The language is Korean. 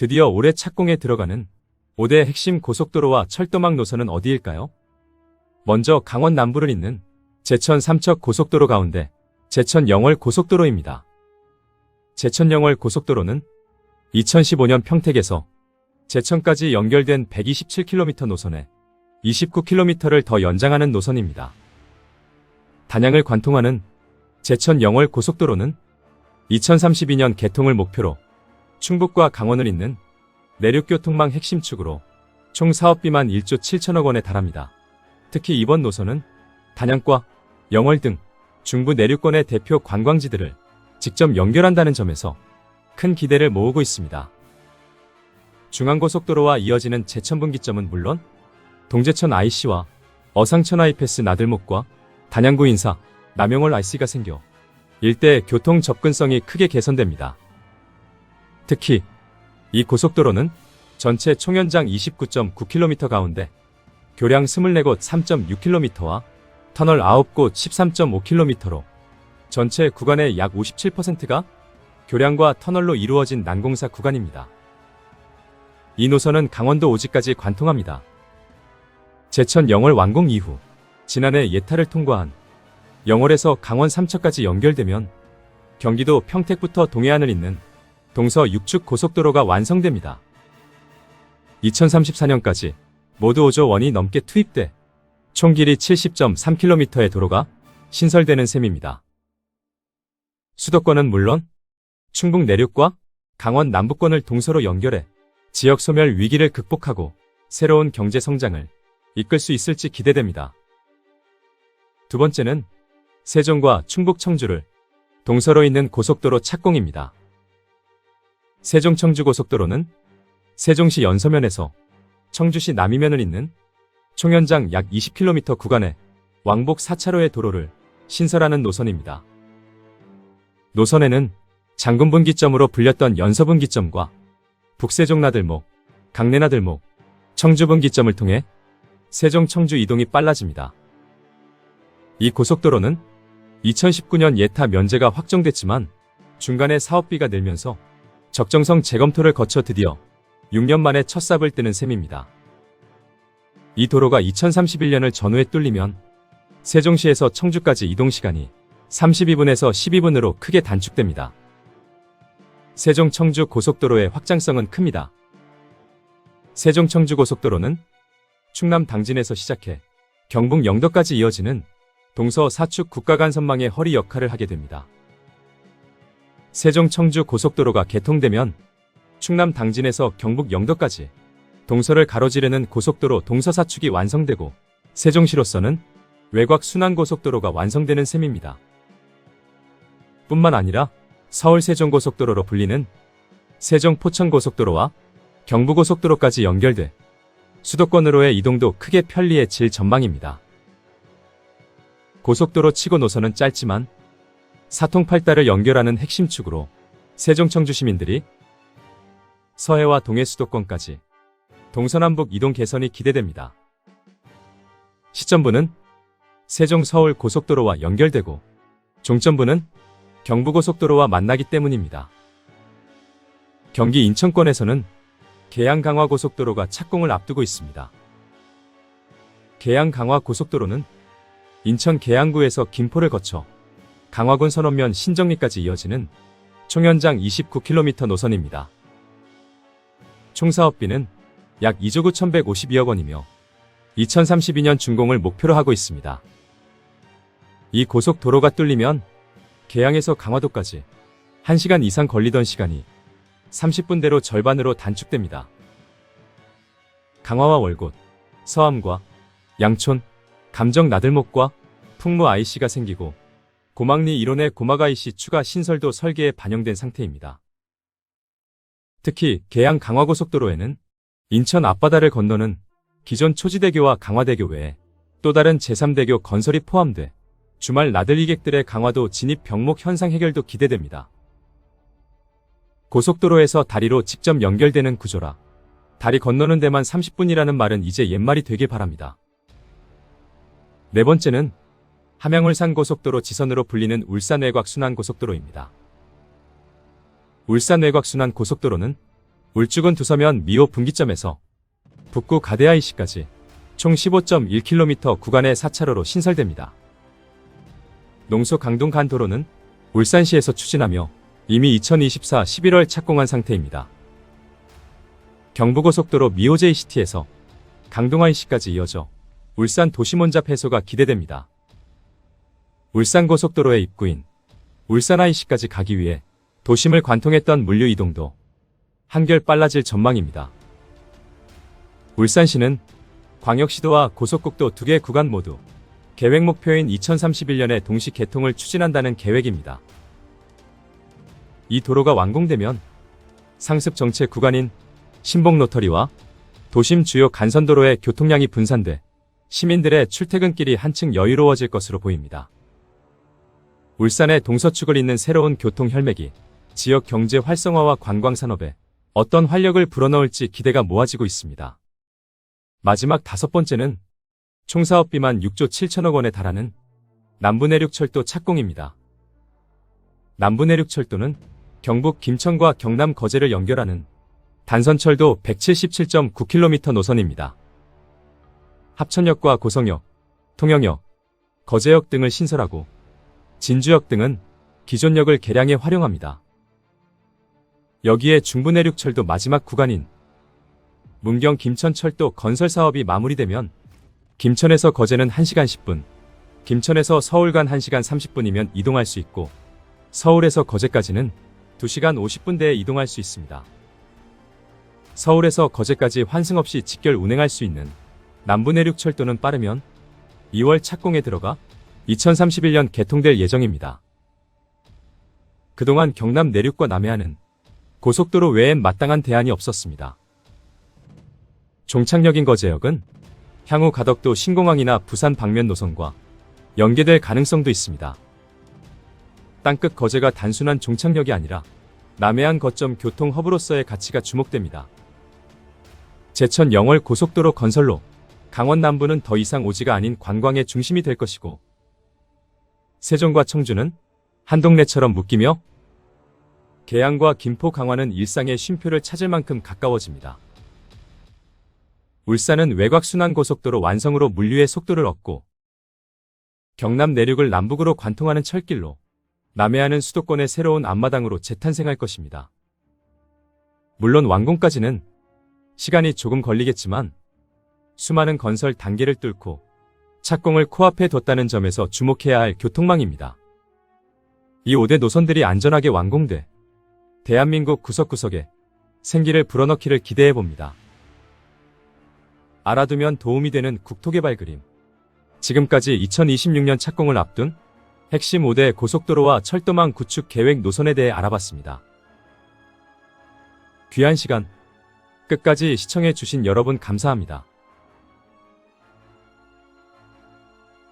드디어 올해 착공에 들어가는 5대 핵심 고속도로와 철도망 노선은 어디일까요? 먼저 강원 남부를 잇는 제천 삼척 고속도로 가운데 제천 영월 고속도로입니다. 제천 영월 고속도로는 2015년 평택에서 제천까지 연결된 127km 노선에 29km를 더 연장하는 노선입니다. 단양을 관통하는 제천 영월 고속도로는 2032년 개통을 목표로 충북과 강원을 잇는 내륙교통망 핵심축으로 총 사업비만 1조 7천억 원에 달합니다. 특히 이번 노선은 단양과 영월 등 중부 내륙권의 대표 관광지들을 직접 연결한다는 점에서 큰 기대를 모으고 있습니다. 중앙고속도로와 이어지는 제천분기점은 물론 동제천 IC와 어상천 하이패스 나들목과 단양구 인사, 남영월 IC가 생겨 일대 교통 접근성이 크게 개선됩니다. 특히 이 고속도로는 전체 총연장 29.9km 가운데 교량 24곳 3.6km와 터널 9곳 13.5km로 전체 구간의 약 57%가 교량과 터널로 이루어진 난공사 구간입니다. 이 노선은 강원도 오지까지 관통합니다. 제천 영월 완공 이후 지난해 예타를 통과한 영월에서 강원 삼척까지 연결되면 경기도 평택부터 동해안을 잇는 동서 6축 고속도로가 완성됩니다. 2034년까지 모두 5조 원이 넘게 투입돼 총 길이 70.3km의 도로가 신설되는 셈입니다. 수도권은 물론 충북 내륙과 강원 남부권을 동서로 연결해 지역 소멸 위기를 극복하고 새로운 경제 성장을 이끌 수 있을지 기대됩니다. 두 번째는 세종과 충북 청주를 동서로 잇는 고속도로 착공입니다. 세종 청주 고속도로는 세종시 연서면에서 청주시 남이면을 잇는 총연장 약 20km 구간의 왕복 4차로의 도로를 신설하는 노선입니다. 노선에는 장군분기점으로 불렸던 연서분기점과 북세종나들목, 강내나들목, 청주분기점을 통해 세종 청주 이동이 빨라집니다. 이 고속도로는 2019년 예타 면제가 확정됐지만 중간에 사업비가 늘면서 적정성 재검토를 거쳐 드디어 6년 만에 첫 삽을 뜨는 셈입니다. 이 도로가 2031년을 전후에 뚫리면 세종시에서 청주까지 이동시간이 32분에서 12분으로 크게 단축됩니다. 세종 청주 고속도로의 확장성은 큽니다. 세종 청주 고속도로는 충남 당진에서 시작해 경북 영덕까지 이어지는 동서 사축 국가간선망의 허리 역할을 하게 됩니다. 세종 청주 고속도로가 개통되면 충남 당진에서 경북 영덕까지 동서를 가로지르는 고속도로 동서사축이 완성되고 세종시로서는 외곽 순환고속도로가 완성되는 셈입니다. 뿐만 아니라 서울 세종고속도로로 불리는 세종 포천고속도로와 경부고속도로까지 연결돼 수도권으로의 이동도 크게 편리해질 전망입니다. 고속도로 치고 노선은 짧지만 사통팔달을 연결하는 핵심축으로 세종 청주 시민들이 서해와 동해 수도권까지 동서남북 이동 개선이 기대됩니다. 시점부는 세종 서울 고속도로와 연결되고 종점부는 경부고속도로와 만나기 때문입니다. 경기 인천권에서는 계양 강화 고속도로가 착공을 앞두고 있습니다. 계양 강화 고속도로는 인천 계양구에서 김포를 거쳐 강화군 선원면 신정리까지 이어지는 총연장 29km 노선입니다. 총 사업비는 약 2조 9,152억 원이며 2032년 준공을 목표로 하고 있습니다. 이 고속도로가 뚫리면 계양에서 강화도까지 1시간 이상 걸리던 시간이 30분대로 절반으로 단축됩니다. 강화와 월곶, 서암과 양촌, 감정 나들목과 풍무 IC가 생기고 고막리 이론의 고막 IC 추가 신설도 설계에 반영된 상태입니다. 특히 계양 강화고속도로에는 인천 앞바다를 건너는 기존 초지대교와 강화대교 외에 또 다른 제3대교 건설이 포함돼 주말 나들이객들의 강화도 진입 병목 현상 해결도 기대됩니다. 고속도로에서 다리로 직접 연결되는 구조라 다리 건너는 데만 30분이라는 말은 이제 옛말이 되길 바랍니다. 네 번째는 함양울산고속도로 지선으로 불리는 울산 외곽순환고속도로입니다. 울산 외곽순환고속도로는 울주군 두서면 미호 분기점에서 북구 가대IC까지 총 15.1km 구간의 4차로로 신설됩니다. 농소 강동 간 도로는 울산시에서 추진하며 이미 2024 11월 착공한 상태입니다. 경부고속도로 미호 JCT에서 강동IC까지 이어져 울산 도심혼잡 해소가 기대됩니다. 울산고속도로의 입구인 울산IC까지 가기 위해 도심을 관통했던 물류 이동도 한결 빨라질 전망입니다. 울산시는 광역시도와 고속국도 2개 구간 모두 계획 목표인 2031년에 동시 개통을 추진한다는 계획입니다. 이 도로가 완공되면 상습 정체 구간인 신봉 로터리와 도심 주요 간선도로의 교통량이 분산돼 시민들의 출퇴근길이 한층 여유로워질 것으로 보입니다. 울산의 동서축을 잇는 새로운 교통 혈맥이 지역 경제 활성화와 관광 산업에 어떤 활력을 불어넣을지 기대가 모아지고 있습니다. 마지막 5번째는 총 사업비만 6조 7천억 원에 달하는 남부내륙철도 착공입니다. 남부내륙철도는 경북 김천과 경남 거제를 연결하는 단선철도 177.9km 노선입니다. 합천역과 고성역, 통영역, 거제역 등을 신설하고 진주역 등은 기존 역을 개량해 활용합니다. 여기에 중부내륙철도 마지막 구간인 문경 김천철도 건설 사업이 마무리되면 김천에서 거제는 1시간 10분, 김천에서 서울 간 1시간 30분이면 이동할 수 있고 서울에서 거제까지는 2시간 50분대에 이동할 수 있습니다. 서울에서 거제까지 환승 없이 직결 운행할 수 있는 남부내륙철도는 빠르면 2월 착공에 들어가 2031년 개통될 예정입니다. 그동안 경남 내륙과 남해안은 고속도로 외엔 마땅한 대안이 없었습니다. 종착역인 거제역은 향후 가덕도 신공항이나 부산 방면 노선과 연계될 가능성도 있습니다. 땅끝 거제가 단순한 종착역이 아니라 남해안 거점 교통 허브로서의 가치가 주목됩니다. 제천 영월 고속도로 건설로 강원 남부는 더 이상 오지가 아닌 관광의 중심이 될 것이고 세종과 청주는 한 동네처럼 묶이며 계양과 김포 강화는 일상의 쉼표를 찾을 만큼 가까워집니다. 울산은 외곽순환고속도로 완성으로 물류의 속도를 얻고 경남 내륙을 남북으로 관통하는 철길로 남해안은 수도권의 새로운 앞마당으로 재탄생할 것입니다. 물론 완공까지는 시간이 조금 걸리겠지만 수많은 건설 단계를 뚫고 착공을 코앞에 뒀다는 점에서 주목해야 할 교통망입니다. 이 5대 노선들이 안전하게 완공돼 대한민국 구석구석에 생기를 불어넣기를 기대해봅니다. 알아두면 도움이 되는 국토개발 그림. 지금까지 2026년 착공을 앞둔 핵심 5대 고속도로와 철도망 구축 계획 노선에 대해 알아봤습니다. 귀한 시간 끝까지 시청해주신 여러분 감사합니다.